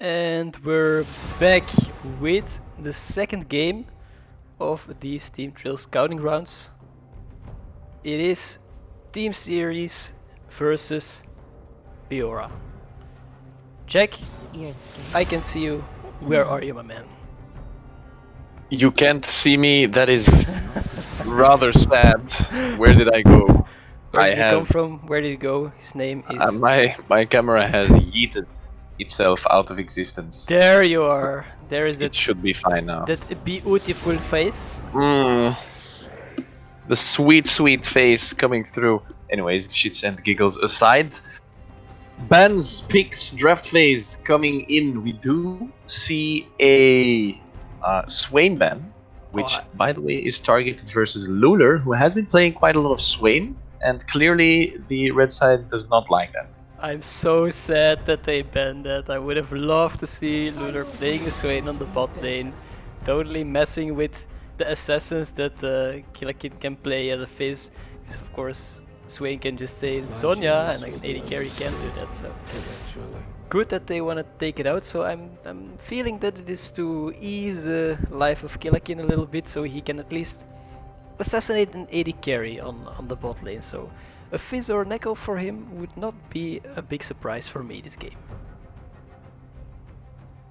And we're back with the second game of these Team THRLL Scouting Grounds. It is Team Series versus Beora. Jack, I can see you. Where are you, my man? You can't see me, that is rather sad. Where did I go? Where did you come from? Where did you go? His name is... my camera has yeeted itself out of existence. There you are. There is It should be fine now. that beautiful face. The sweet face coming through. Anyways, shits and giggles aside. Bans, picks, draft phase coming in. We do see a Swain ban, which, by the way, is targeted versus Luller, who has been playing quite a lot of Swain, and clearly the red side does not like that. I'm so sad that they banned that. I would have loved to see Luller playing the Swain on the bot lane, totally messing with the assassins that Killakin can play as a Fizz, because of course Swain can just say Sonya and like an AD carry can't do that, so good that they want to take it out. So I'm feeling that it is to ease the life of Killakin a little bit, so he can at least assassinate an AD carry on the bot lane. So a Fizz or an Echo for him would not be a big surprise for me this game.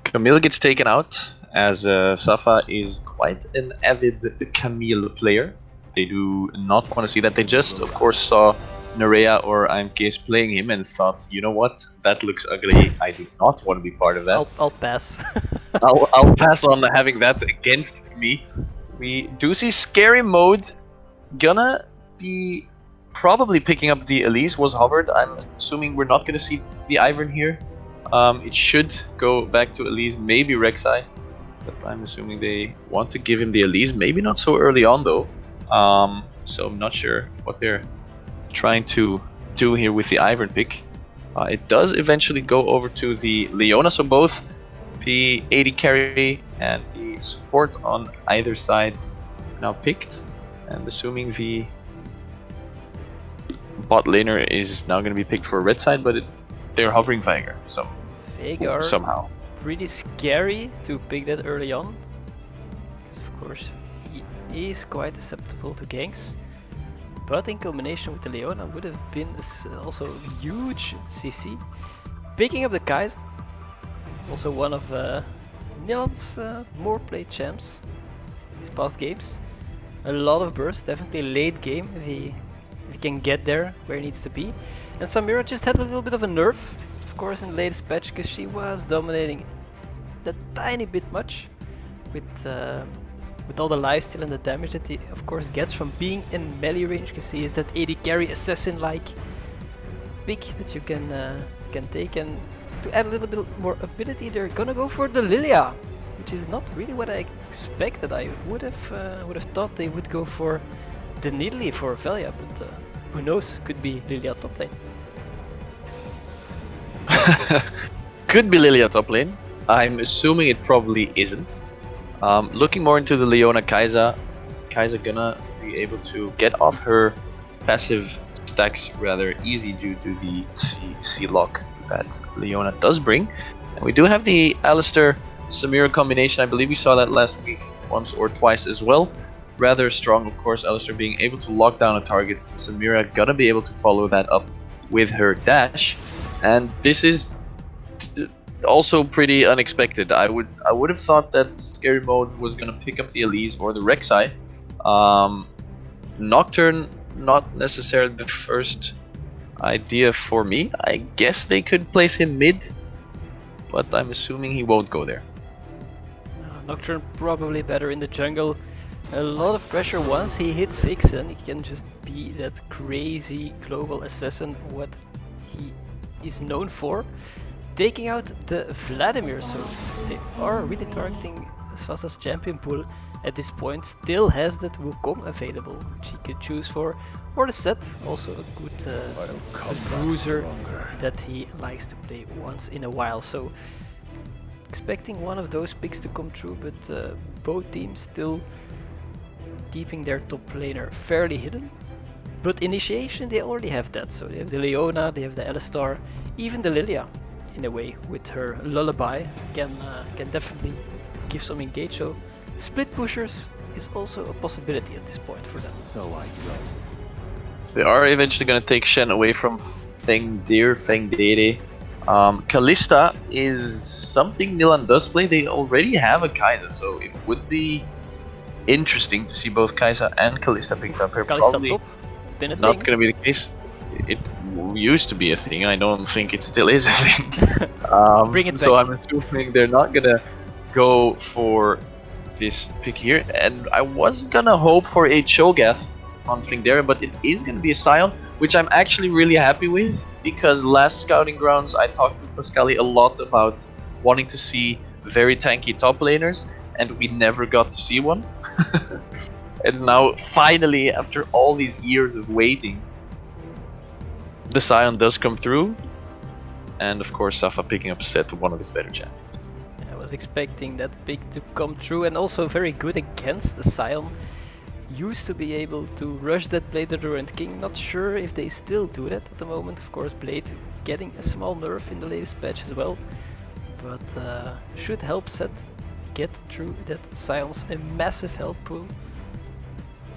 Camille gets taken out, as Safa is quite an avid Camille player. They do not want to see that. They just, of course, saw Nerea or IMKS playing him and thought, you know what, that looks ugly. I do not want to be part of that. I'll pass. I'll pass on having that against me. We do see Scary Mode gonna be probably picking up the Elise. Was hovered. I'm assuming we're not gonna see the Ivern here. It should go back to Elise, maybe Rek'Sai, but I'm assuming they want to give him the Elise. Maybe not so early on though. So I'm not sure what they're trying to do here with the Ivern pick. It does eventually go over to the Leona, so both the AD carry and the support on either side now picked, and assuming the bot laner is now going to be picked for red side, but they're hovering Veigar, so Veigar, somehow pretty scary to pick that early on, because of course he is quite susceptible to ganks, but in combination with the Leona would have been also a huge CC. Picking up the Kai'Sa, also one of Milan's more played champs these past games. A lot of burst, definitely late game if he can get there where he needs to be. And Samira just had a little bit of a nerf, of course, in the latest patch, because she was dominating that tiny bit much with all the lifesteal and the damage that he of course gets from being in melee range, because he is that AD carry assassin like pick that you can take. And to add a little bit more ability, they're gonna go for the Lilia, which is not really what I expected. I would have thought they would go for the Nidalee for Velia, but who knows, could be Lilia top lane. Could be Lilia top lane. I'm assuming it probably isn't. Looking more into the Leona Kai'Sa gonna be able to get off her passive stacks rather easy due to the C lock that Leona does bring. And we do have the Alistar Samira combination. I believe we saw that last week once or twice as well. Rather strong, of course, Alistar being able to lock down a target. Samira gonna be able to follow that up with her dash, and this is also pretty unexpected. I would have thought that Scary Mode was gonna pick up the Elise or the Rek'Sai. Nocturne, not necessarily the first idea for me. I guess they could place him mid, but I'm assuming he won't go there. Nocturne probably better in the jungle. A lot of pressure once he hits 6, and he can just be that crazy global assassin what he is known for. Taking out the Vladimir, so they are really targeting Swasa's champion pool at this point. Still has that Wukong available, which he could choose for, or the Set, also a good bruiser that he likes to play once in a while. So expecting one of those picks to come true, but both teams still keeping their top laner fairly hidden. But initiation, they already have that, so they have the Leona, they have the Alistar, even the Lilia in a way with her lullaby can definitely give some engage. So split pushers is also a possibility at this point for them. So I dread. They are eventually going to take Shen away from Fengdere. Kalista is something Nilan does play. They already have a Kai'Sa, so it would be interesting to see both Kai'Sa and Kalista picked up here. Kalista Probably top, it's been a not thing. going to be the case. It used to be a thing. I don't think it still is a thing. Bring it so back. I'm assuming they're not going to go for this pick here. And I was going to hope for a Cho'Gath on Fingdera, but it is going to be a Scion, which I'm actually really happy with, because last Scouting Grounds I talked with Pascali a lot about wanting to see very tanky top laners, and we never got to see one. And now, finally, after all these years of waiting, the Scion does come through, and of course Safa picking up a set to one of his better champions. I was expecting that pick to come through, and also very good against the Scion. Used to be able to rush that Blade Adorant King. Not sure if they still do that at the moment. Of course, Blade getting a small nerf in the latest patch as well, but should help Set get through that Scion's a massive health pool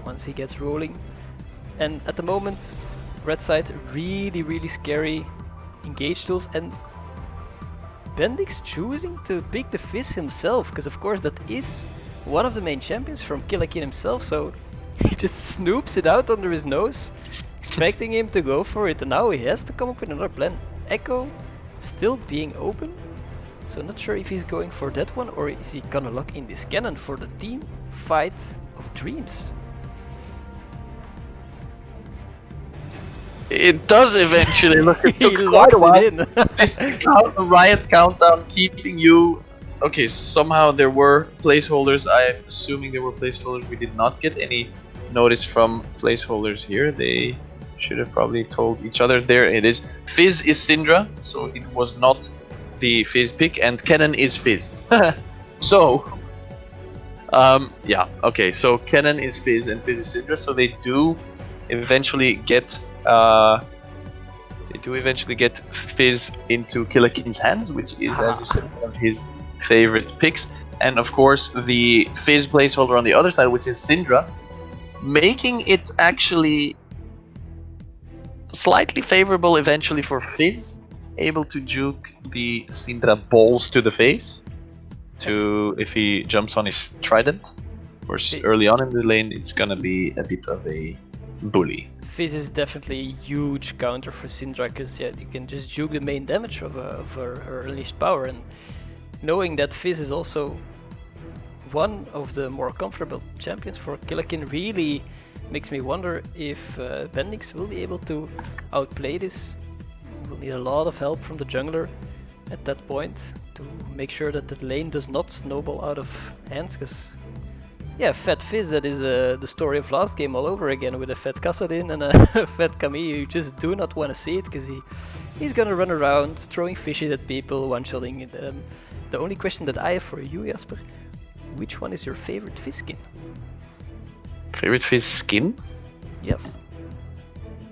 once he gets rolling. And at the moment, red side really scary engage tools, and Bendix choosing to pick the Fizz himself, because of course that is one of the main champions from Killakin himself, so he just snoops it out under his nose, expecting him to go for it, and now he has to come up with another plan. Echo still being open, so not sure if he's going for that one, or is he gonna lock in this cannon for the team fight of dreams. It does eventually look. It He took quite locks a while. it in. This Riot countdown keeping you. Okay, somehow there were placeholders. I'm assuming there were placeholders. We did not get any notice from placeholders here. They should have probably told each other. There it is. Fizz is Syndra, so it was not the Fizz pick, and Kennen is Fizz. So, yeah, okay. So Kennen is Fizz and Fizz is Syndra. So they do eventually get. They do eventually get Fizz into Killakin's hands, which is, as you said, one of his favorite picks. And of course, the Fizz placeholder on the other side, which is Syndra, making it actually slightly favorable eventually for Fizz, able to juke the Syndra balls to the face. To if he jumps on his trident. Of course, early on in the lane, it's gonna be a bit of a bully. Fizz is definitely a huge counter for Syndra, because yeah, you can just juke the main damage of her unleashed power, and knowing that Fizz is also one of the more comfortable champions for Killakin really makes me wonder if Bendix will be able to outplay this. We'll need a lot of help from the jungler at that point to make sure that the lane does not snowball out of hands, because yeah, Fat Fizz, that is the story of last game all over again, with a Fat Kassadin and a Fat Camille. You just do not want to see it, because he's gonna run around throwing fishes at people, one-shotting them. The only question that I have for you, Jasper, which one is your favorite Fizz skin? Favorite Fizz skin? Yes.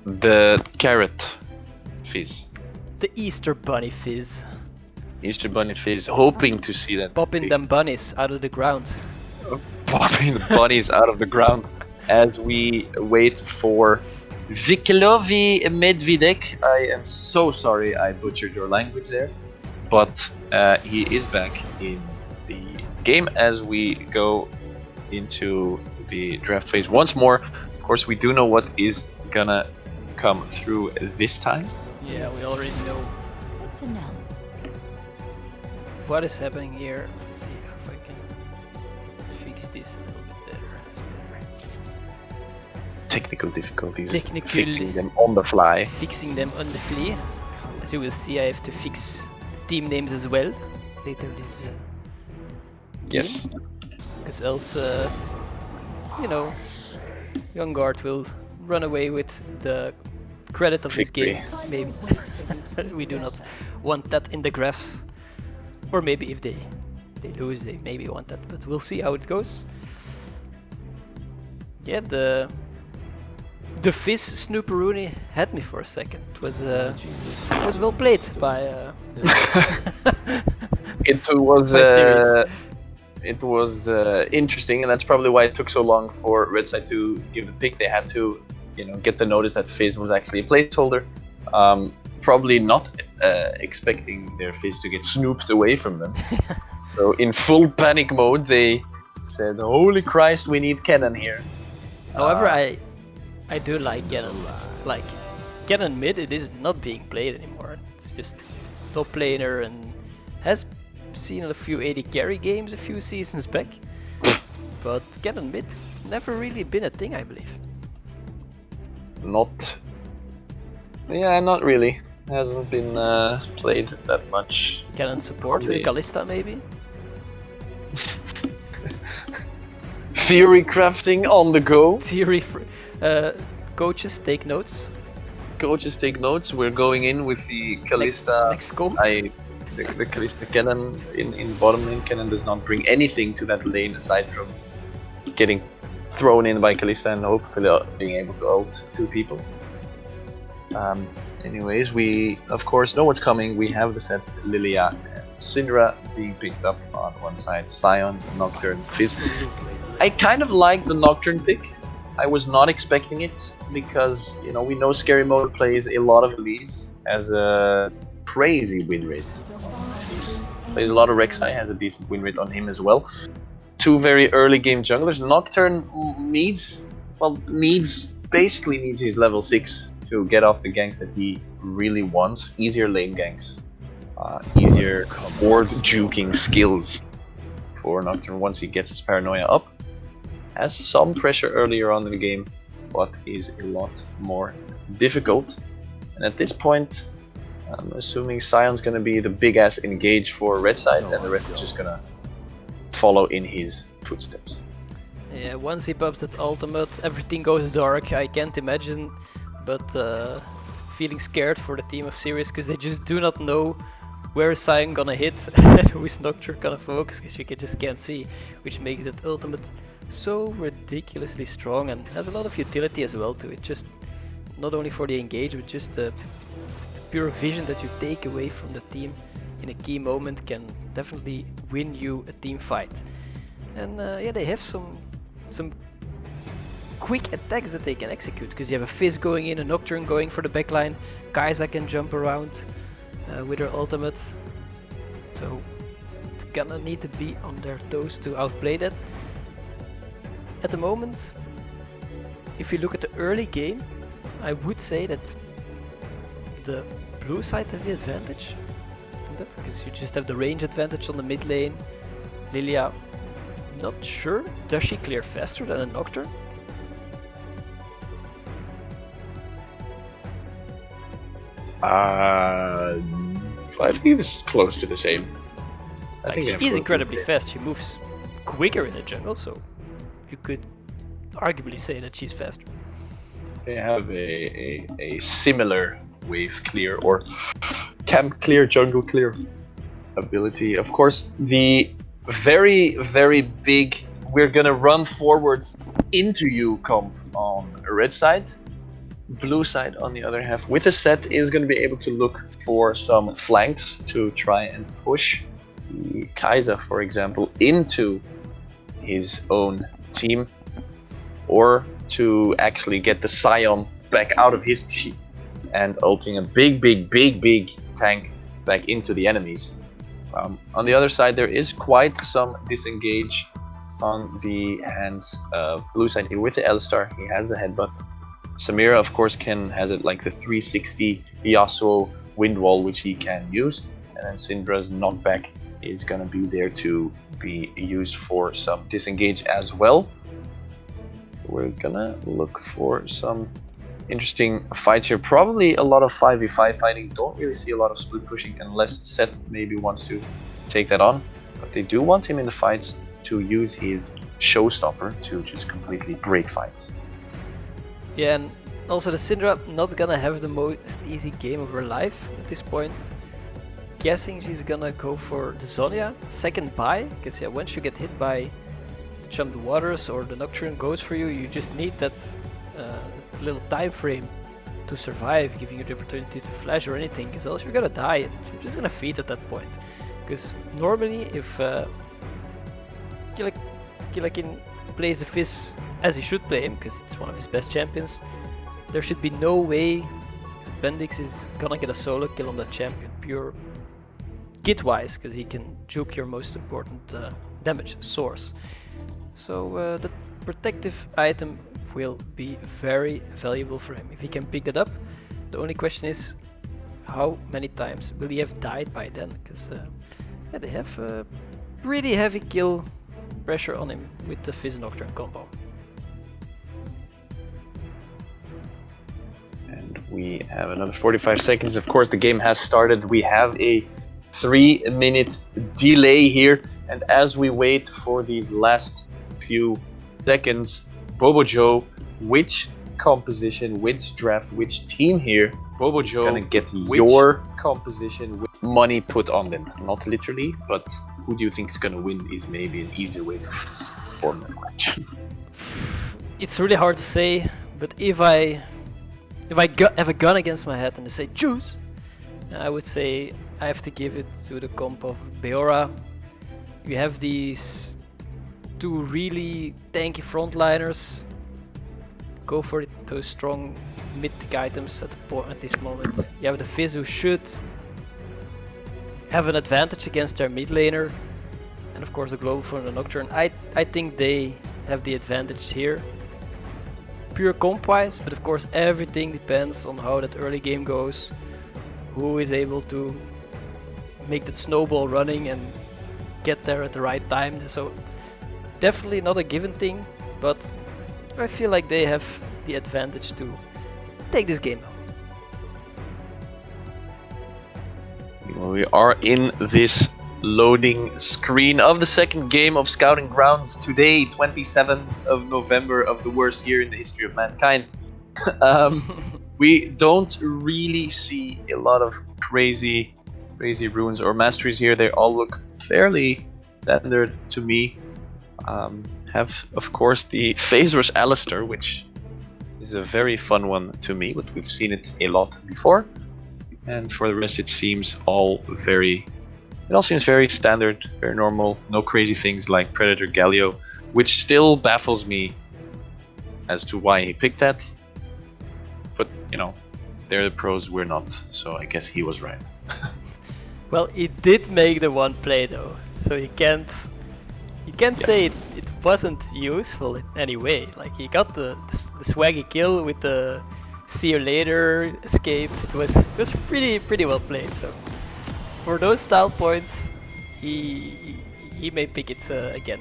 The carrot Fizz. The Easter Bunny Fizz. Easter Bunny Fizz, hoping to see that. Popping them bunnies out of the ground. Popping the bunnies out of the ground as we wait for Viklovi Medvedek. I am so sorry I butchered your language there, but he is back in the game as we go into the draft phase once more. Of course, we do know what is gonna come through this time. Yeah, we already know Good to know. what is happening here. Let's see if I can fix this a little bit better. Technical difficulties, Technical- fixing them on the fly. Fixing them on the fly. As you will see, I have to fix the team names as well later this game. Yes. Because else, you know, Young Guard will run away with the credit of this Victory. game. Maybe we do not want that in the graphs. Or maybe if they lose, they maybe want that. But we'll see how it goes. Yeah, the The Fizz Snooperoonie had me for a second. It was well played by It was by seerees. interesting, and that's probably why it took so long for Red Side to give the pick. They had to, get the notice that Fizz was actually a placeholder. Probably not expecting their Fizz to get snooped away from them. So in full panic mode, they said, "Holy Christ, we need Kennen here." However, I do like Kennen. Like Kennen mid, it is not being played anymore. It's just top laner and has seen a few AD carry games a few seasons back. But Kennen mid never really been a thing, I believe. Not really. Hasn't been played that much. Kennen support with Kalista maybe. Theory crafting on the go. Theory, coaches take notes. Coaches take notes. We're going in with the Kalista. Next comp. The Kalista Kennen in bottom lane. Kennen does not bring anything to that lane aside from getting thrown in by Kalista and hopefully being able to ult two people. Anyways, we of course know what's coming. We have the set Lilia and Syndra being picked up on one side, Sion, Nocturne, Fizz. I kind of like the Nocturne pick. I was not expecting it because, we know Scary Mode plays a lot of Elise, has a crazy win rate on Elise. Plays a lot of Rek'Sai, has a decent win rate on him as well. Two very early game junglers. Nocturne basically needs his level 6 to get off the ganks that he really wants. Easier lane ganks. Easier board juking skills for Nocturne once he gets his paranoia up. Has some pressure earlier on in the game, but is a lot more difficult. And at this point, I'm assuming Sion's gonna be the big ass engage for Red Side, and the rest is just gonna follow in his footsteps. Yeah, once he pops that ultimate, everything goes dark. I can't imagine, but feeling scared for the team of seerees because they just do not know where is Sion gonna hit and who is Nocturne gonna focus, because you just can't see, which makes that ultimate so ridiculously strong and has a lot of utility as well to it. Just not only for the engage, but just the pure vision that you take away from the team in a key moment can definitely win you a team fight. And yeah, they have some quick attacks that they can execute, because you have a Fizz going in, a Nocturne going for the backline, Kai'Sa can jump around with her ultimate, so it's gonna need to be on their toes to outplay that. At the moment, if you look at the early game, I would say that the blue side has the advantage on that, because you just have the range advantage on the mid lane. Lilia, not sure, does she clear faster than a Nocturne? I think this is close to the same. Like, she is incredibly fast, she moves quicker in the jungle, so you could arguably say that she's faster. They have a similar wave clear or camp clear, jungle clear ability. Of course, the very, very big we're gonna run forwards into you comp on red side. Blue side, on the other half, with a set, is going to be able to look for some flanks to try and push the Kai'Sa, for example, into his own team, or to actually get the Sion back out of his team and ulting a big tank back into the enemies. On the other side, there is quite some disengage on the hands of blue side. With the L-Star, he has the headbutt. Samira, of course, has it like the 360 Yasuo wind wall, which he can use, and then Syndra's knockback is gonna be there to be used for some disengage as well. We're gonna look for some interesting fights here. Probably a lot of 5v5 fighting. Don't really see a lot of split pushing unless Seth maybe wants to take that on, but they do want him in the fights to use his showstopper to just completely break fights. Yeah, and also the Syndra not gonna have the most easy game of her life at this point. Guessing she's gonna go for the Zhonya second buy, because yeah, once you get hit by the Jump the Waters or the Nocturne goes for you, you just need that little time frame to survive, giving you the opportunity to flash or anything, because else you're gonna die and you're just gonna feed at that point. Because normally if Kilakin plays the Fizz as he should play him, because it's one of his best champions, there should be no way Bendix is gonna get a solo kill on that champion, pure kit wise, because he can juke your most important damage source. So the protective item will be very valuable for him if he can pick that up. The only question is how many times will he have died by then, because yeah, they have a pretty heavy kill pressure on him with the Fizz Nocturne combo. And we have another 45 seconds. Of course, the game has started. We have a 3-minute delay here, and as we wait for these last few seconds, Bobo Joe, which composition, which draft, which team here? Bobo Joe gonna get your composition with money put on them. Not literally, but who do you think is gonna win is maybe an easier way to form that match. It's really hard to say, but if I have a gun against my head and they say choose, I would say I have to give it to the comp of Beora. You have these two really tanky frontliners. Go for those strong mythic items at this moment. You have the Fizz, who should have an advantage against their mid laner, and of course the Global from the Nocturne. I think they have the advantage here, pure comp wise, but of course everything depends on how that early game goes, who is able to make that snowball running and get there at the right time. So definitely not a given thing, but I feel like they have the advantage to take this game out. Well, we are in this loading screen of the second game of Scouting Grounds today, 27th of November of the worst year in the history of mankind. We don't really see a lot of crazy runes or masteries here. They all look fairly standard to me. Have of course the Phasers Alistair, which is a very fun one to me, but we've seen it a lot before. And for the rest, it all seems very standard, very normal. No crazy things like Predator Galio, which still baffles me as to why he picked that. But you know, they're the pros, we're not, so I guess he was right. Well, he did make the one play though, so he can't say it wasn't useful in any way. Like, he got the swaggy kill with the see you later escape. It was pretty well played. So for those style points, he may pick it again.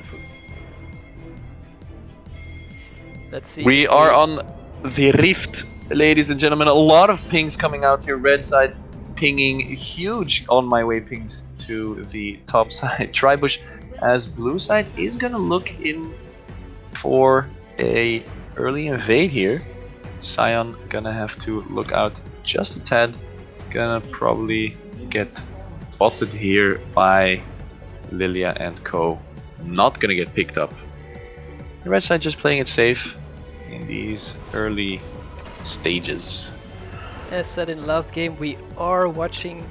Let's see. We are on the Rift, ladies and gentlemen. A lot of pings coming out here. Red side pinging huge on my way pings to the top side. Tribush, as blue side is gonna look in for a early invade here. Sion gonna have to look out just a tad. Gonna probably get spotted here by Lilia and co. Not gonna get picked up. The red side just playing it safe in these early stages. As said in the last game, we are watching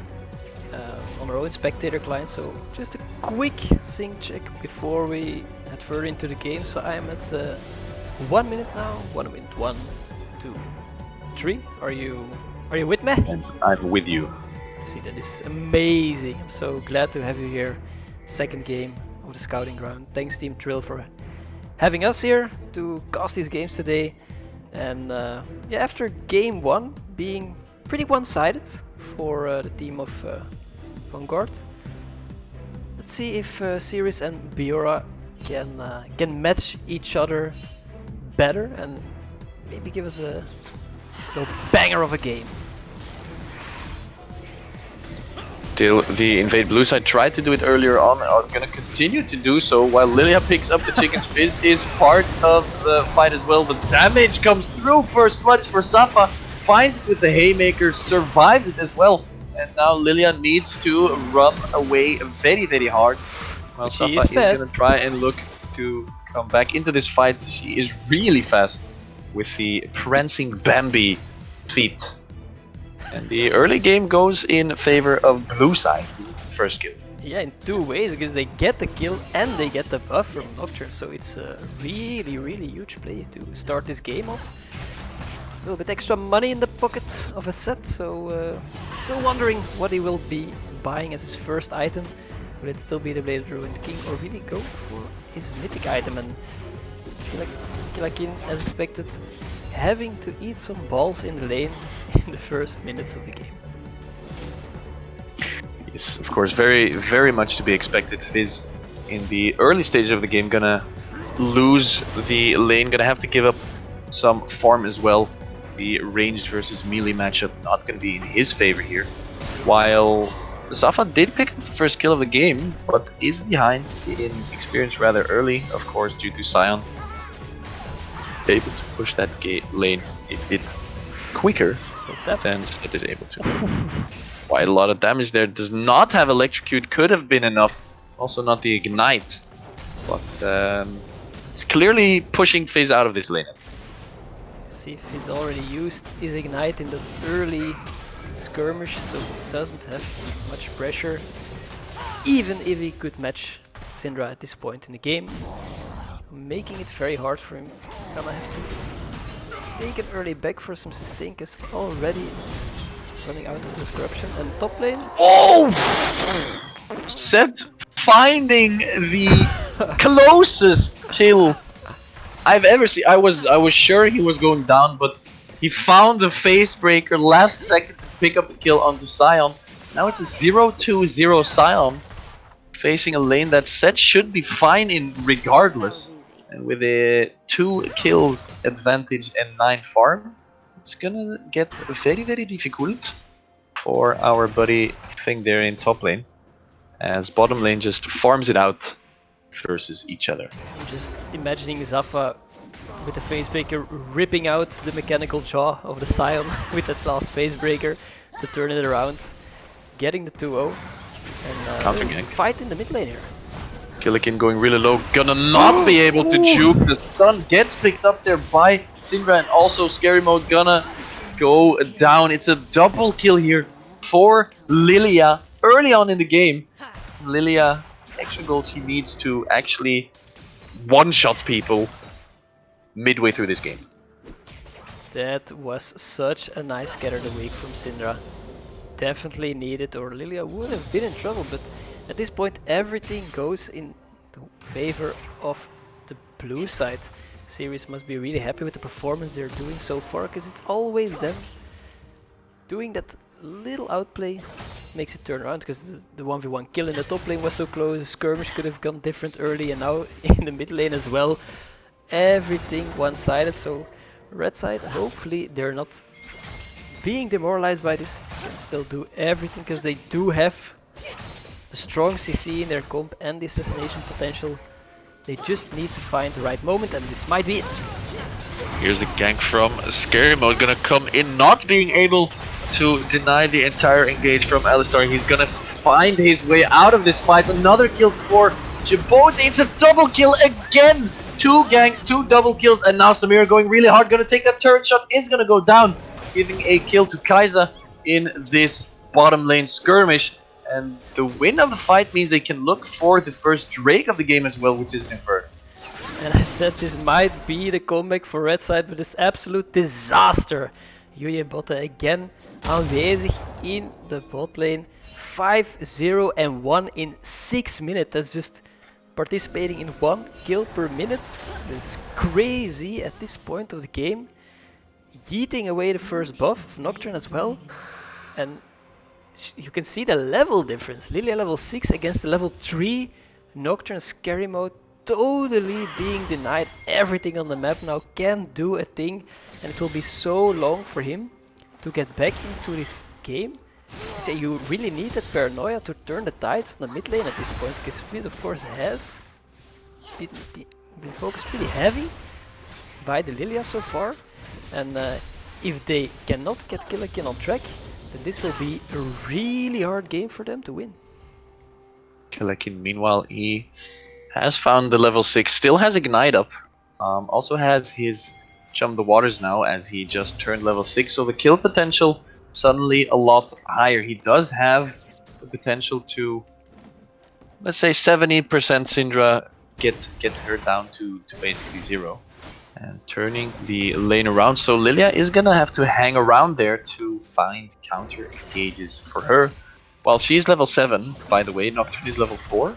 on our own spectator client, so just a quick sync check before we head further into the game. So I am at 1 minute now. 1 minute, 1, 2, 3. Are you with me? And I'm with you. See, that is amazing. I'm so glad to have you here. Second game of the Scouting Ground. Thanks Team THRLL for having us here to cast these games today. And yeah, after game 1 being pretty one-sided for the team of Vanguard, let's see if seerees and Beora can match each other better and maybe give us a little banger of a game. Still, the invade blue side tried to do it earlier on, are gonna continue to do so while Lilia picks up the Chicken's Fizz, is part of the fight as well. The damage comes through, first blood is for Safa, finds it with the Haymaker, survives it as well, and now Lilia needs to run away very hard. Well, She Safa is fast. gonna try and look to come back into this fight. She is really fast. with the prancing Bambi feat. And the early game goes in favor of blue side, first kill. Yeah, in two ways, because they get the kill and they get the buff from Nocturne, so it's a really, really huge play to start this game off. A little bit extra money in the pocket of a set, so still wondering what he will be buying as his first item. Will it still be the Bladed Ruined King, or will he go for his mythic item? And Kilakin, as expected, having to eat some balls in the lane in the first minutes of the game. Yes, of course, very, very much to be expected. Fizz in the early stage of the game gonna lose the lane, gonna have to give up some farm as well. The ranged versus melee matchup not gonna be in his favor here. While Zafa did pick up the first kill of the game, but is behind in experience rather early, of course, due to Sion. Able to push that lane a bit quicker than Set is able to. Quite a lot of damage there. Does not have Electrocute, could have been enough. Also not the Ignite. But it's clearly pushing Fizz out of this lane. See if he's already used his Ignite in the early skirmish, so doesn't have much pressure. Even if he could match Syndra at this point in the game. Making it very hard for him. Gonna have to take an early back for some sustain, because already running out of disruption. And top lane. Oh! Set finding the closest kill I've ever seen. I was sure he was going down, but he found the face breaker last second to pick up the kill onto Sion. Now it's a 0-2-0 Sion facing a lane that Set should be fine in regardless. And with a 2 kills advantage and 9 farm, it's gonna get very, very difficult for our buddy thing there in top lane, as bottom lane just farms it out versus each other. I'm just imagining Zafa with the face breaker ripping out the mechanical jaw of the Sion with that last face breaker to turn it around, getting the 2-0 and fight in the mid lane here. Killakin going really low, gonna not be able to juke. The stun gets picked up there by Syndra, and also Scary Mode gonna go down. It's a double kill here for Lilia early on in the game. Lilia, extra gold she needs to actually one-shot people midway through this game. That was such a nice gather the week from Syndra. Definitely needed, or Lilia would have been in trouble, but at this point everything goes in the favor of the blue side. Series must be really happy with the performance they're doing so far, because it's always them doing that little outplay makes it turn around, because the 1v1 kill in the top lane was so close, the skirmish could have gone different early, and now in the mid lane as well. Everything one-sided, so red side, hopefully they're not being demoralized by this, can still do everything, because they do have the strong CC in their comp and the assassination potential. They just need to find the right moment, and this might be it. Here's the gank from Scary Mode, gonna come in, not being able to deny the entire engage from Alistar. He's gonna find his way out of this fight. Another kill for Jabot. It's a double kill again! 2 ganks, 2 double kills, and now Samira going really hard. Gonna take that turret shot, is gonna go down, giving a kill to Kai'Sa in this bottom lane skirmish. And the win of the fight means they can look for the first Drake of the game as well, which is Inferno. And I said this might be the comeback for red side, but it's absolute disaster. Yuye Botta again aanwezig in the bot lane. 5-0 and 1 in 6 minutes. That's just participating in 1 kill per minute. That's crazy at this point of the game. Yeeting away the first buff, Nocturne as well. And you can see the level difference. Lilia level 6 against the level 3. Nocturne Scary Mode totally being denied everything on the map now, can't do a thing, and it will be so long for him to get back into this game. So you really need that paranoia to turn the tides on the mid lane at this point, because Fizz of course has been focused pretty heavy by the Lilia so far, and if they cannot get Killakin on track, then this will be a really hard game for them to win. Killakin, meanwhile, he has found the level 6, still has Ignite up, also has his Chum the Waters now as he just turned level 6, so the kill potential suddenly a lot higher. He does have the potential to, let's say 70% Syndra, get her down to basically 0. And turning the lane around, so Lilia is gonna have to hang around there to find counter engages for her. While she's level 7, by the way, Nocturne is level 4.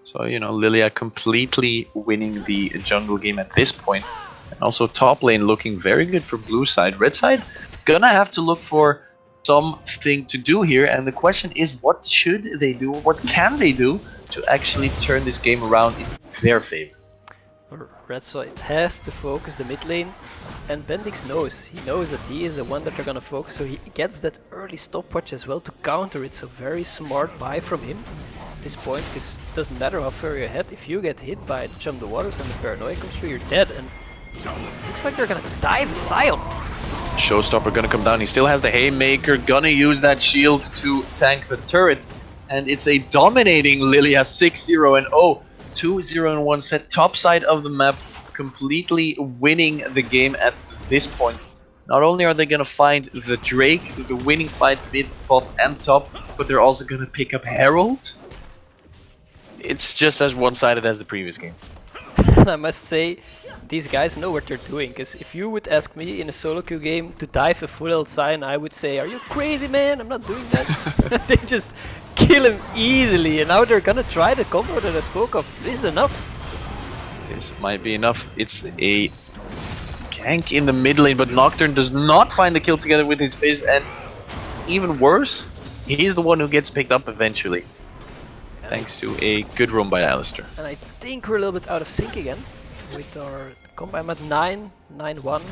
So, you know, Lilia completely winning the jungle game at this point. And also top lane looking very good for blue side. Red side gonna have to look for something to do here, and the question is, what should they do, what can they do to actually turn this game around in their favor? Red side has to focus the mid lane, and Bendix knows. He knows that he is the one that they're gonna focus, so he gets that early stopwatch as well to counter it. So very smart buy from him at this point, because it doesn't matter how far you're ahead. If you get hit by the Chum the Waters and the Paranoia comes through, you're dead. And looks like they're gonna dive Sion. Showstopper gonna come down. He still has the Haymaker, gonna use that shield to tank the turret, and it's a dominating Lilia 6-0 and 0. 2-0-1 set, top side of the map, completely winning the game at this point. Not only are they gonna find the Drake, the winning fight mid, bot and top, but they're also gonna pick up Herald. It's just as one-sided as the previous game. I must say, these guys know what they're doing, because if you would ask me in a solo queue game to dive a full health Sion, I would say, are you crazy, man? I'm not doing that. They just kill him easily, and now they're gonna try the combo that I spoke of. This is enough. This might be enough. It's a gank in the mid lane, but Nocturne does not find the kill together with his Fizz, and even worse, he's the one who gets picked up eventually. Thanks to a good roam by Alistair. And I think we're a little bit out of sync again with our combo. I'm at 9, 9, 1,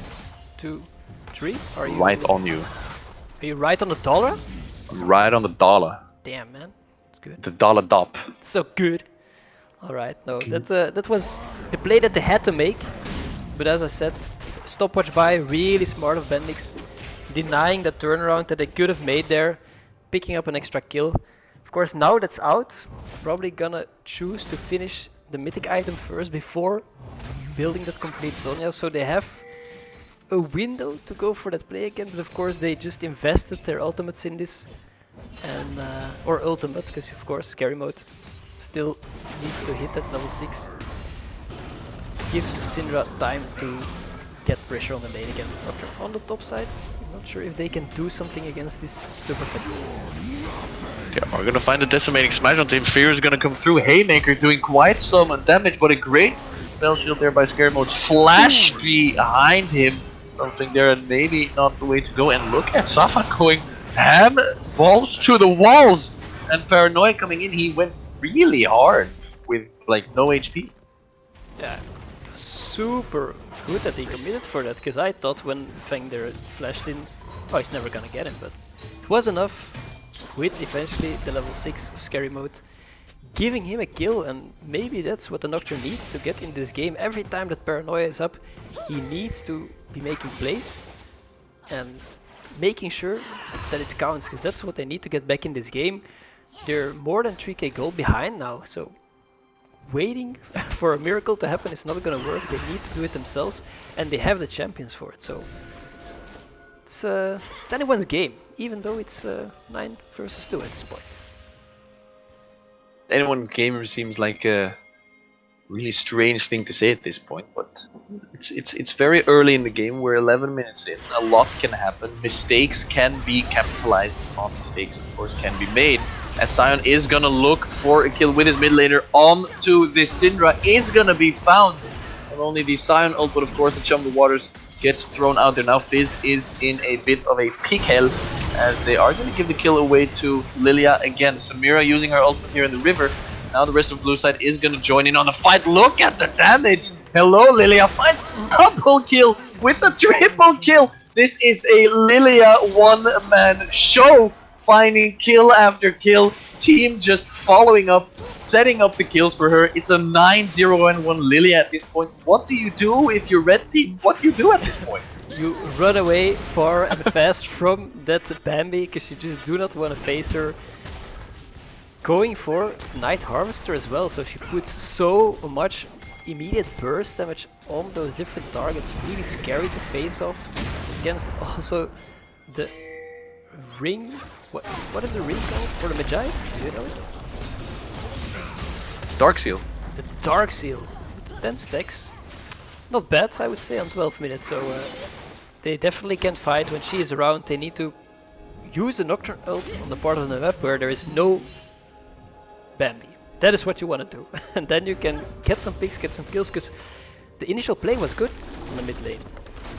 2, 3. Are you right on you? Are you right on the dollar? Right on the dollar. Damn, man, it's good. The dollar dop. So good. All right, no, that was the play that they had to make. But as I said, stopwatch buy, really smart of Bendix, denying that turnaround that they could have made there, picking up an extra kill. Of course, now that's out, probably gonna choose to finish the mythic item first before building that complete Sonya, so they have a window to go for that play again, but of course they just invested their ultimates in this, and or ultimate, because of course scary mode still needs to hit that level 6. Gives Syndra time to get pressure on the lane again. On the top side, I'm not sure if they can do something against this super pet. Yeah, we're gonna find a decimating smash on team. Fear is gonna come through. Haymaker doing quite some damage, but a great spell shield there by Scary Mode. Flash behind him. Something there, maybe not the way to go. And look at Safa going ham, balls to the walls. And Paranoia coming in, he went really hard with like no HP. Yeah, super good that he committed for that, because I thought when Feng there flashed in, oh, he's never gonna get him, but it was enough with eventually the level 6 of Scary Mode, giving him a kill, and maybe that's what the Nocturne needs to get in this game. Every time that Paranoia is up, he needs to be making plays and making sure that it counts, because that's what they need to get back in this game. They're more than 3k gold behind now, so waiting for a miracle to happen is not gonna work. They need to do it themselves, and they have the champions for it, so it's anyone's game, even though it's 9 versus 2 at this point. Anyone gamer seems like a really strange thing to say at this point, but it's very early in the game. We're 11 minutes in. A lot can happen. Mistakes can be capitalized on. Mistakes, of course, can be made. As Sion is gonna look for a kill with his mid laner onto the Syndra is gonna be found. Not only the Sion ult, but of course the Chum the Waters gets thrown out there. Now Fizz is in a bit of a pickle, as they are going to give the kill away to Lilia again. Samira using her ultimate here in the river. Now the rest of blue side is going to join in on the fight. Look at the damage! Hello Lilia, finds double kill with a triple kill! This is a Lilia one-man show, finding kill after kill. Team just following up, setting up the kills for her. It's a 9-0-1 Lilia at this point. What do you do if you're red team? What do you do at this point? You run away far and fast from that Bambi, because you just do not want to face her. Going for Night Harvester as well, so she puts so much immediate burst damage on those different targets. Really scary to face off against. Also the ring. What is the ring called for the Magi's? Do you know it? Dark Seal. The Dark Seal. 10 stacks. Not bad, I would say, on 12 minutes. So they definitely can fight when she is around. They need to use the Nocturne ult on the part of the map where there is no Bambi. That is what you want to do. And then you can get some picks, get some kills, because the initial play was good on the mid lane.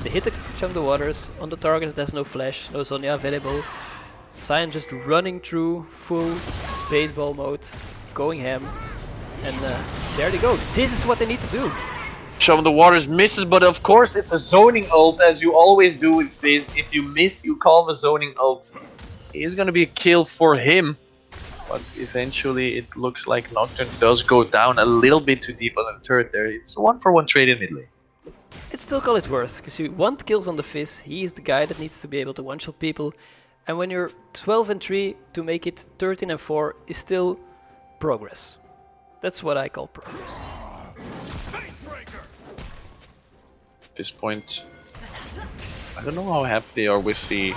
They hit the Chum the Waters on the target that has no flash, no Sonya available. Sion just running through full baseball mode, going ham. And there they go. This is what they need to do. Chum the Waters misses, but of course it's a zoning ult, as you always do with Fizz. If you miss, you call the zoning ult. It is going to be a kill for him. But eventually it looks like Nocturne does go down a little bit too deep on the turret there. It's a 1-for-1 trade in mid lane. I'd still call it worth, because you want kills on the Fizz. He is the guy that needs to be able to one-shot people. And when you're 12-3, to make it 13-4 is still progress. That's what I call progress. At this point, I don't know how happy they are with the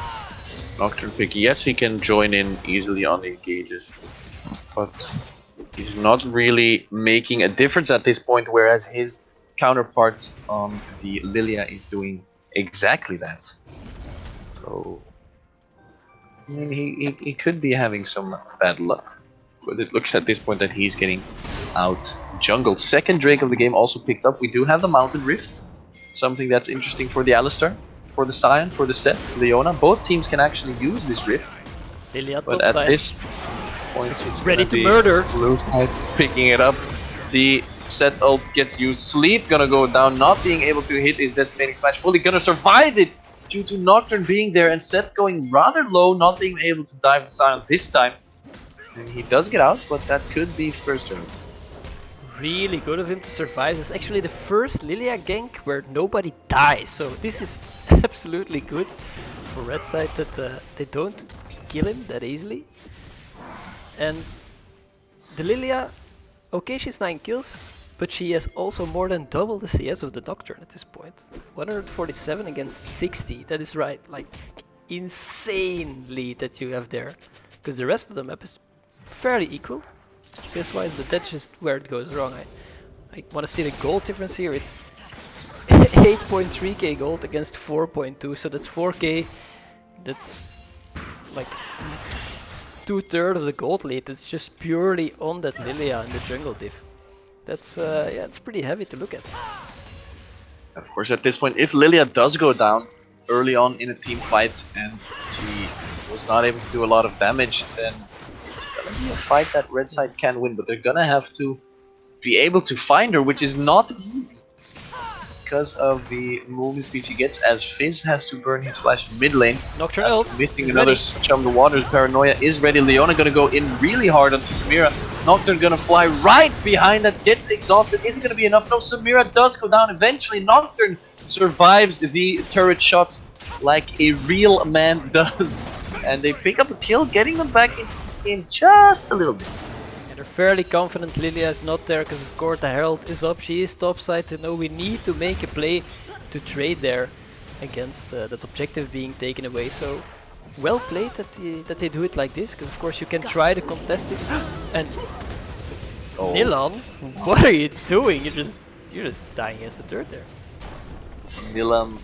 Nocturne pick. Yes, he can join in easily on the engages, but he's not really making a difference at this point, whereas his counterpart on the Lilia is doing exactly that. So I mean, he could be having some bad luck, but it looks at this point that he's getting out jungled. Second Drake of the game also picked up. We do have the Mountain Rift, something that's interesting for the Alistar, for the Sion, for the Set, Leona. Both teams can actually use this Rift, Lilia but top at side. this point it's Ready gonna to be murder. Blue side picking it up. The Set ult gets used. Sleep gonna go down, not being able to hit his Decimating Smash. Fully gonna survive it due to Nocturne being there, and Set going rather low, not being able to dive the Sion this time. And he does get out, but that could be first turn. Really good of him to survive. It's actually the first Lilia gank where nobody dies. So this is absolutely good for red side that they don't kill him that easily. And the Lilia, okay, she's 9 kills, but she has also more than double the CS of the Nocturne at this point. 147 against 60. That is right, like insane lead that you have there. Because the rest of the map is fairly equal. CS wise, but that's just where it goes wrong. I want to see the gold difference here. It's 8.3k gold against 4.2, so that's 4k. That's like 2/3 of the gold lead. It's just purely on that Lilia and the jungle diff. That's yeah, it's pretty heavy to look at. Of course, at this point, if Lilia does go down early on in a team fight and she was not able to do a lot of damage, then it's gonna be a fight that red side can win, but they're gonna have to be able to find her, which is not easy because of the movement speed she gets, as Fizz has to burn his flash mid lane. Nocturne ult. Missing another Chum the Waters. Paranoia is ready. Leona gonna go in really hard onto Samira. Nocturne gonna fly right behind that, gets exhausted. Is it gonna be enough? No, Samira does go down eventually. Nocturne survives the turret shots like a real man does. And they pick up a kill, getting them back into this game just a little bit. And they're fairly confident Lilia is not there because of course the Herald is up. She is topside to know we need to make a play to trade there against that objective being taken away. So well played that they do it like this, because of course you can try to contest it. And Nilan, what are you doing? You're just dying against the turret there. Nilan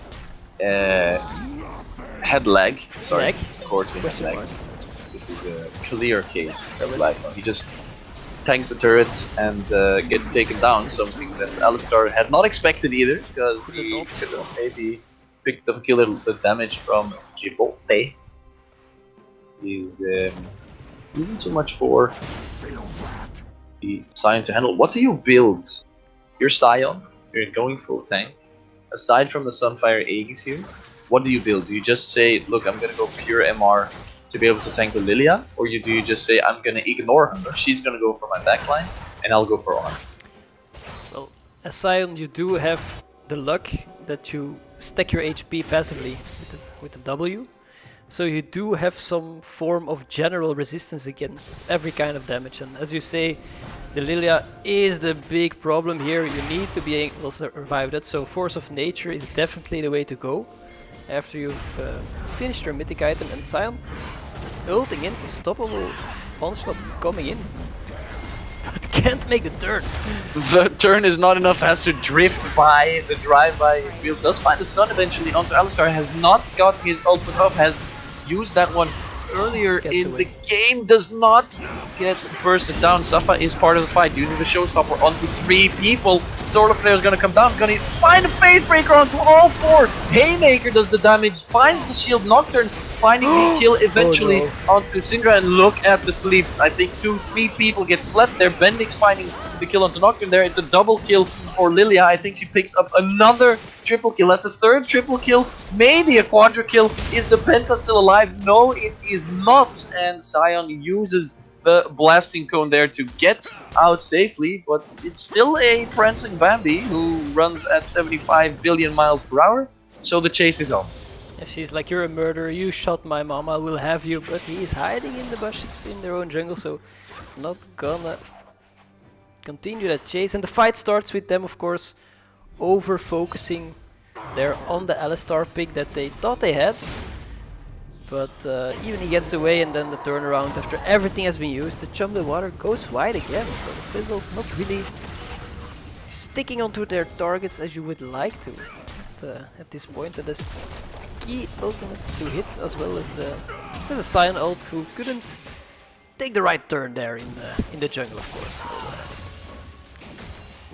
had lag. Sorry, Lag? Courtly had Question lag. mark. This is a clear case of lag. He just tanks the turret and gets taken down, something that Alistar had not expected either, because he could have maybe picked up kill the damage from Gibolte. He's even too much for the Sion to handle. What do you build? Your Sion, you're going full tank. Aside from the Sunfire Aegis here, what do you build? Do you just say, look, I'm gonna go pure MR to be able to tank the Lilia? Or do you just say, I'm gonna ignore her, she's gonna go for my backline, and I'll go for R? Well, as Sion, you do have the luck that you stack your HP passively with the W. So you do have some form of general resistance against every kind of damage. And as you say, The Lilia is the big problem here. You need to be able to survive that, so Force of Nature is definitely the way to go. After you've finished your mythic item, and Sion ulting in, unstoppable onslaught coming in. But can't make the turn. The turn is not enough, has to drift by the drive-by field. Does find the stun eventually onto Alistar, has not got his ultimate up, has used that one earlier in the game, does not get bursted down. Safa is part of the fight, using the showstopper onto 3 people. Solar Flare is gonna come down, gonna find a phase breaker onto all 4. Haymaker does the damage, finds the shield. Nocturne finding the kill eventually onto Syndra, and look at the sleeps. I think 2-3 people get slept there. Bendix finding the kill onto Nocturne there. It's a double kill for Lilia. I think she picks up another triple kill. That's the 3rd triple kill, maybe a quadra kill. Is the Penta still alive? No, it is not. And Sion uses the blasting cone there to get out safely, but it's still a prancing Bambi who runs at 75 billion miles per hour. So the chase is on. Yeah, she's like, you're a murderer, you shot my mom, I will have you. But he is hiding in the bushes in their own jungle, so not gonna continue that chase. And the fight starts with them, of course, over focusing there on the Alistar pick that they thought they had. But even he gets away, and then the turnaround after everything has been used to chum the water goes wide again. So the Fizzle's not really sticking onto their targets as you would like to at this point. And there's key ultimate to hit, as well as there's a Sion ult who couldn't take the right turn there in the jungle, of course.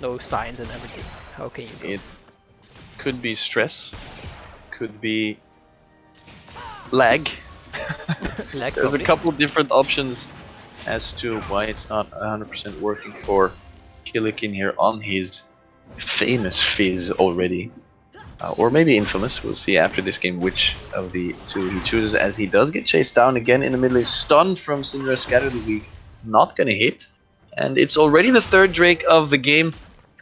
No signs and everything. How can you go? It could be stress, could be lag. Lag. There's a couple different options as to why it's not 100% working for Killikin here on his famous Fizz already. Or maybe infamous. We'll see after this game which of the 2 he chooses, as he does get chased down again in the middle. Stun from Syndra, Scatter the Weak, not gonna hit. And it's already the 3rd Drake of the game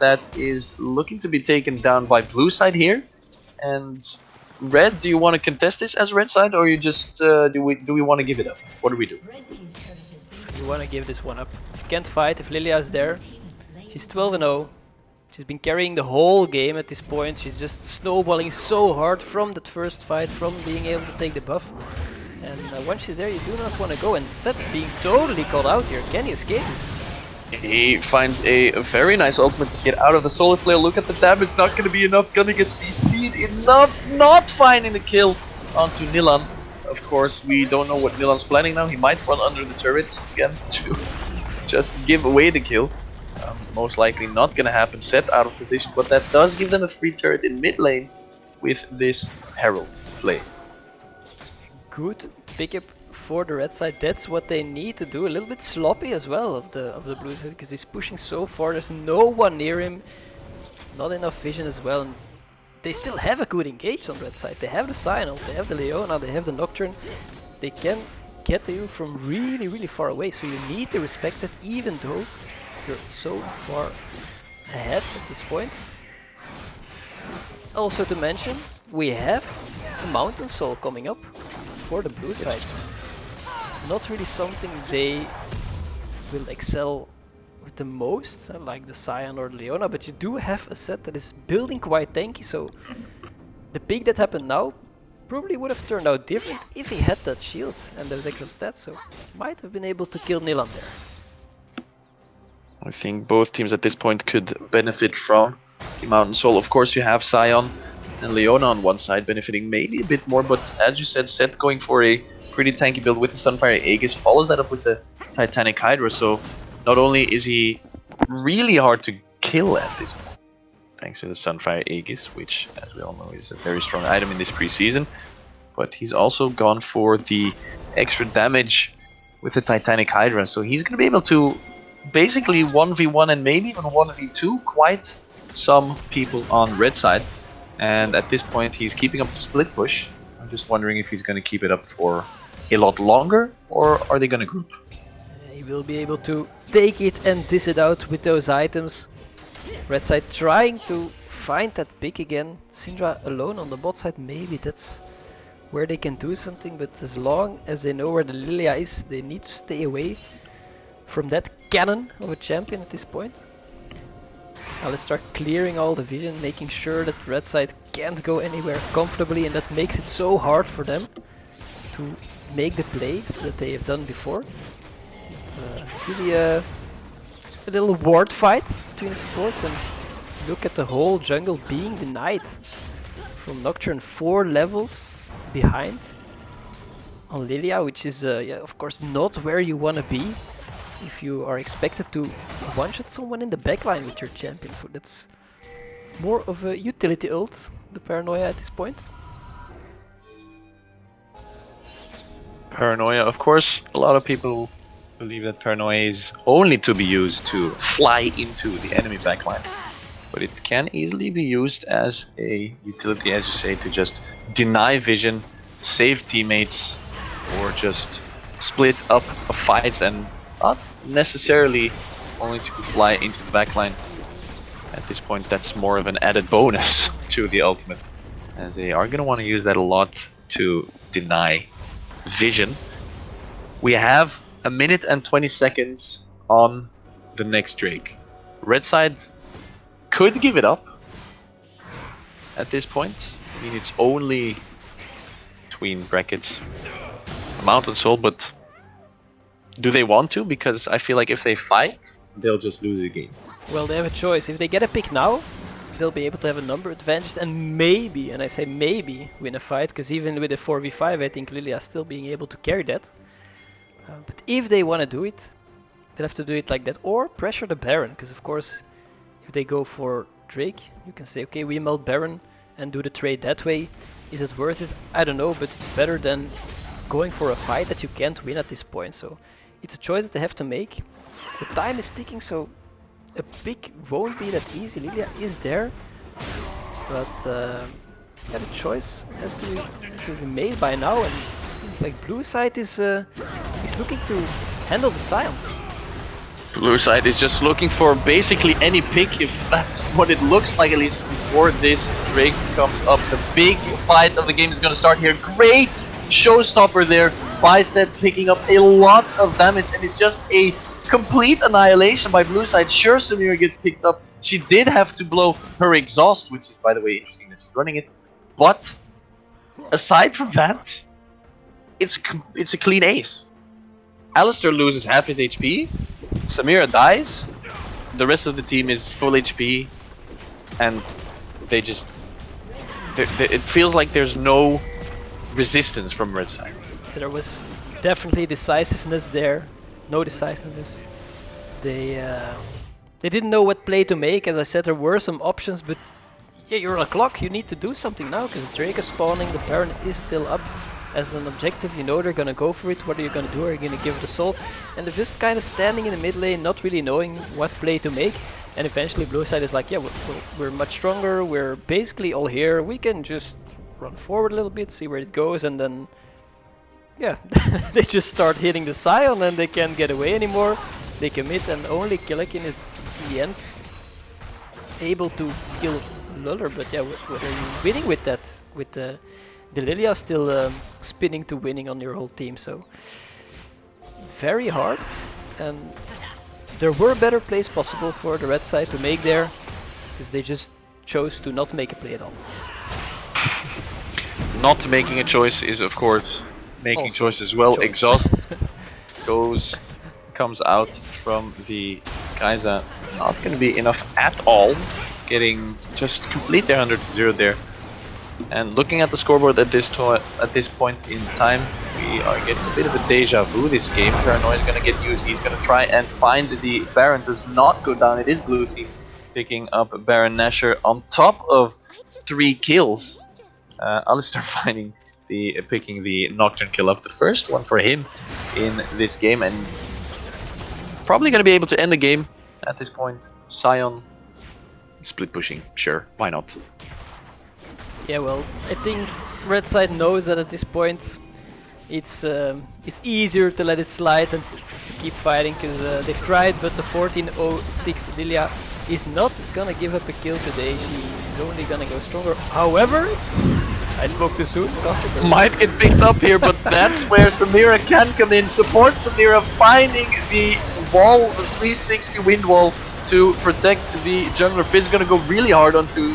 that is looking to be taken down by blue side here. And red, do you want to contest this as red side, or you just do we want to give it up? What do we do? You want to give this one up. You can't fight if Lilia is there. She's 12-0. She's been carrying the whole game at this point. She's just snowballing so hard from that first fight, from being able to take the buff. And once she's there, you do not want to go. And Seth being totally caught out here. Can he escape this? He finds a very nice ultimate to get out of the Solar Flare. Look at the damage, not going to be enough. Gonna get CC'd enough, not finding the kill onto Nilan. Of course, we don't know what Nilan's planning now. He might run under the turret again to just give away the kill. Most likely not gonna happen. Set out of position, but that does give them a free turret in mid lane with this Herald play. Good pickup for the red side. That's what they need to do. A little bit sloppy as well of the blue side, because he's pushing so far. There's no one near him. Not enough vision as well. And they still have a good engage on red side. They have the Sion, they have the Leona, they have the Nocturne. They can get to you from really, really far away. So you need to respect it, even though you're so far ahead at this point. Also to mention, we have a Mountain Soul coming up for the blue side. Not really something they will excel with the most, like the Sion or the Leona, but you do have a set that is building quite tanky, so the pick that happened now probably would have turned out different if he had that shield and those extra stats, so might have been able to kill Nilan there. I think both teams at this point could benefit from the Mountain Soul. Of course, you have Sion and Leona on one side benefiting maybe a bit more, but as you said, Seth going for a pretty tanky build with the Sunfire Aegis, follows that up with the Titanic Hydra, so not only is he really hard to kill at this point, thanks to the Sunfire Aegis, which, as we all know, is a very strong item in this preseason, but he's also gone for the extra damage with the Titanic Hydra, so he's going to be able to basically 1v1 and maybe even 1v2 quite some people on red side. And at this point he's keeping up the split push. I'm just wondering if he's going to keep it up for a lot longer, or are they going to group? He will be able to take it and dish it out with those items. Red side trying to find that pick again. Syndra alone on the bot side, maybe that's where they can do something, but as long as they know where the Lilia is, they need to stay away from that cannon of a champion at this point. Now let's start clearing all the vision, making sure that the red side can't go anywhere comfortably, and that makes it so hard for them to make the plays that they have done before. It's really a little ward fight between the supports, and look at the whole jungle being denied from Nocturne 4 levels behind on Lilia, which is yeah, of course not where you want to be if you are expected to one-shot someone in the backline with your champion. So that's more of a utility ult, the Paranoia at this point. Paranoia, of course, a lot of people believe that Paranoia is only to be used to fly into the enemy backline. But it can easily be used as a utility, as you say, to just deny vision, save teammates, or just split up fights and not necessarily only to fly into the backline. At this point, that's more of an added bonus to the ultimate, as they are going to want to use that a lot to deny vision. We have a minute and 20 seconds on the next Drake. Red side could give it up at this point. I mean, it's only between brackets a Mountain Soul, but do they want to? Because I feel like if they fight, they'll just lose the game. Well, they have a choice. If they get a pick now, they'll be able to have a number advantage and maybe, and I say maybe, win a fight, because even with a 4v5 I think Lilia still being able to carry that. But if they want to do it, they'll have to do it like that, or pressure the Baron, because of course if they go for Drake, you can say, okay, we melt Baron and do the trade that way. Is it worth it? I don't know, but it's better than going for a fight that you can't win at this point. So it's a choice that they have to make. The time is ticking, so a pick won't be that easy. Lilia is there, but yeah, the choice has to be made by now, and it seems like blue side is looking to handle the Sion. Blue side is just looking for basically any pick, if that's what it looks like, at least before this Drake comes up. The big fight of the game is going to start here. Great showstopper there. Bicep picking up a lot of damage, and it's just a complete annihilation by blue side. Sure, Samira gets picked up. She did have to blow her exhaust, which is, by the way, interesting that she's running it. But aside from that, it's a clean ace. Alistair loses half his HP. Samira dies. The rest of the team is full HP, and they just it feels like there's no resistance from red side. There was definitely decisiveness there. No decisiveness. They didn't know what play to make. As I said, there were some options, but yeah, you're on a clock. You need to do something now because Drake is spawning. The Baron is still up as an objective. You know they're gonna go for it. What are you gonna do? Are you gonna give it a soul? And they're just kind of standing in the mid lane, not really knowing what play to make. And eventually, blue side is like, yeah, we're much stronger. We're basically all here. We can just run forward a little bit, see where it goes, and then yeah, they just start hitting the Sion and they can't get away anymore. They commit, and only Killakin is in the end able to kill Luller. But yeah, what are you winning with that? With the Lilia still spinning to winning on your whole team, so very hard. And there were better plays possible for the red side to make there, because they just chose to not make a play at all. Not making a choice is, of course, making also choice as well. Choice. Exhaust comes out from the Kai'Sa. Not going to be enough at all. Getting just complete their 100-0 there. And looking at the scoreboard at this point in time, we are getting a bit of a deja vu this game. Paranoia is going to get used. He's going to try and find the Baron. Does not go down. It is blue team picking up Baron Nashor on top of 3 kills. Alistair picking the Nocturne kill up, the first one for him in this game, and probably going to be able to end the game at this point. Sion split pushing, sure, why not? Yeah, well, I think red side knows that at this point it's easier to let it slide and to keep fighting, because they've tried, but the 1406 Lilia is not gonna give up a kill today. She's only gonna go stronger. However, I spoke too soon. Might get picked up here, but that's where Samira can come in. Support Samira finding the wall, the 360 wind wall to protect the jungler. Fizz gonna go really hard onto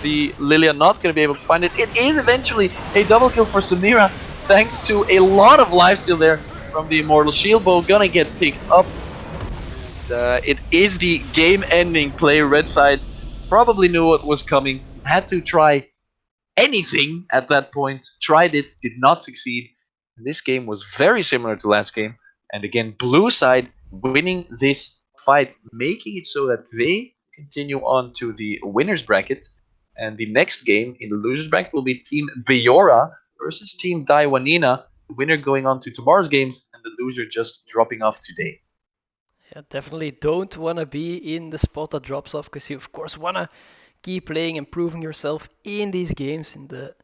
the Lilia, not gonna be able to find it. It is eventually a double kill for Samira, thanks to a lot of lifesteal there from the Immortal Shield Bow, gonna get picked up. It is the game-ending play. Red side probably knew what was coming, had to try anything at that point, tried it, did not succeed. This game was very similar to last game, and again, blue side winning this fight, making it so that they continue on to the winners bracket. And the next game in the losers bracket will be Team Beora versus Team Daiwanina. The winner going on to tomorrow's games, and the loser just dropping off today. Yeah, definitely don't want to be in the spot that drops off because you, of course, want to keep playing and proving yourself in these games in the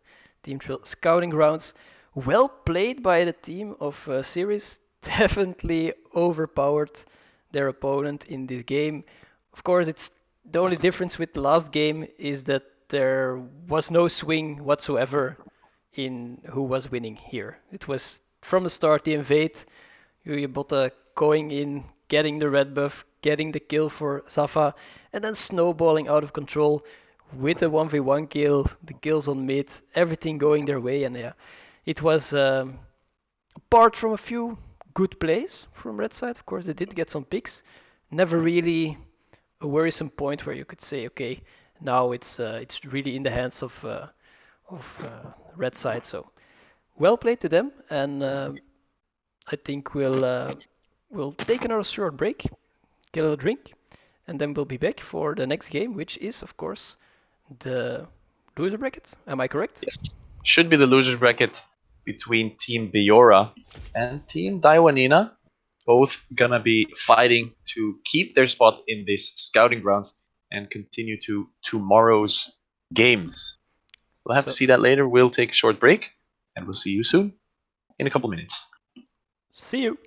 THRLL Scouting Grounds. Well played by the team of seerees. Definitely overpowered their opponent in this game. Of course, it's the only difference with the last game is that there was no swing whatsoever in who was winning here. It was from the start the invade. Yuya going in, getting the red buff, getting the kill for Safa, and then snowballing out of control with a 1v1 kill, the kills on mid, everything going their way. And yeah, it was apart from a few good plays from red side. Of course, they did get some picks. Never really a worrisome point where you could say, okay, now it's really in the hands of red side. So well played to them, and I think we'll take another short break, get a little drink, and then we'll be back for the next game, which is of course the loser bracket. Am I correct? Yes, should be the losers bracket between Team Beora and Team Daiwanina. Both gonna be fighting to keep their spot in this scouting grounds and continue to tomorrow's games. We'll have to So see that later. We'll take a short break and we'll see you soon in a couple minutes. see you.